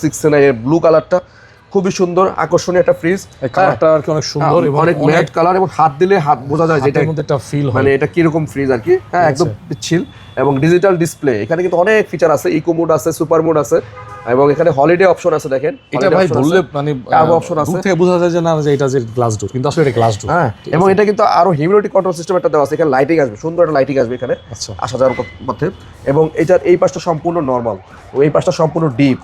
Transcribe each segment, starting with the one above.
6 এর ব্লু কালারটা খুবই সুন্দর আকর্ষণীয় একটা ফ্রিজ। কালারটা আর কি অনেক সুন্দর এবং অনেক ম্যাট কালার এবং হাত দিলে হাত বোঝা যায় যেটা মধ্যে একটা ফিল হয়, মানে এটা কি রকম ফ্রিজ আর কি। হ্যাঁ, একদম পিচ্ছিল এবং ডিজিটাল ডিসপ্লে। এখানে কিন্তু অনেক ফিচার আছে, ইকো মোড আছে, সুপার মোড আছে এবং এখানে হলিডে অপশন আছে। দেখেন এটা ভাই ধরলে মানে টার্বো অপশন আছে, দূর থেকে বোঝা যায় যে না যে এটা যে গ্লাস ডোর, কিন্তু আসলে এটা গ্লাস ডোর। হ্যাঁ, এবং এটা কিন্তু আরো হিউমিডিটি কন্ট্রোল সিস্টেম একটা দেওয়া আছে। এখানে লাইটিং আসবে, সুন্দর একটা লাইটিং আসবে এখানে আচ্ছা আসা যাওয়ার পথে। এবং এটার এই পাশটা সম্পূর্ণ নরমাল ও এই পাশটা সম্পূর্ণ ডিপ।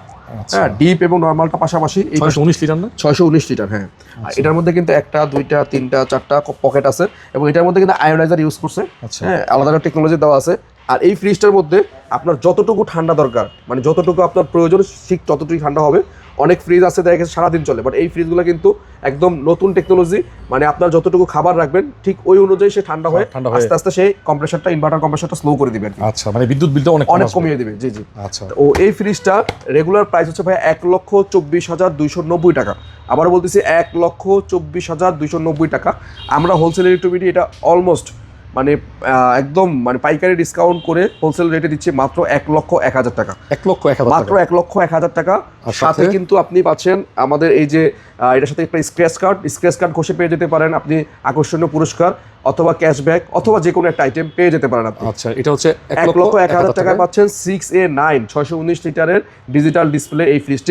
হ্যাঁ, ডিপ এবং নরমালটা পাশাপাশি। 619 লিটার না? 619 লিটার। হ্যাঁ, আর এটার মধ্যে কিন্তু একটা দুইটা তিনটা চারটা পকেট আছে এবং এটার মধ্যে কিন্তু আয়োনাইজার ইউজ করছে। হ্যাঁ, আলাদা টেকনোলজি দেওয়া আছে। আর এই ফ্রিজটার মধ্যে আপনার যতটুকু ঠান্ডা দরকার, মানে যতটুকু আপনার প্রয়োজন ঠিক ততটুকুই ঠান্ডা হবে। অনেক ফ্রিজ আছে দেখা গেছে সারাদিন চলে, বাট এই ফ্রিজগুলো কিন্তু একদম নতুন টেকনোলজি। মানে আপনার যতটুকু খাবার রাখবেন ঠিক ওই অনুযায়ী সে ঠান্ডা হয়ে আস্তে আস্তে সেই কম্প্রেসারটা, ইনভার্টার কম্প্রেসারটা স্লো করে দিবে। আচ্ছা, মানে বিদ্যুৎ বিলটা অনেক কমিয়ে দিবে। জি জি। আচ্ছা, ও এই ফ্রিজটা রেগুলার প্রাইস হচ্ছে ভাই 1,24,290 টাকা। আবার বলতেছি 1,24,290 টাকা। আমরা হোলসেল রেটে এটা অলমোস্ট মানে একদম মানে পাইকারি ডিসকাউন্ট করে হোলসেল রেটে দিচ্ছি মাত্র 1,01,000 টাকা। 1,01,000 মাত্র 1,01,000 টাকা। সাথে কিন্তু আপনি পাচ্ছেন আমাদের এই যে এটার সাথে একটা স্ক্র্যাচ কার্ড ঘষে পেয়ে যেতে পারেন আপনি, আকর্ষণীয় পুরস্কার অথবা ক্যাশব্যাক অথবা যে কোনো একটা আইটেম পেয়ে যেতে পারেন আপনি। আচ্ছা, এটা হচ্ছে 1,01,000 টাকা পাচ্ছেন 6A9 619 লিটারের ডিজিটাল ডিসপ্লে এই ফ্রিজটি।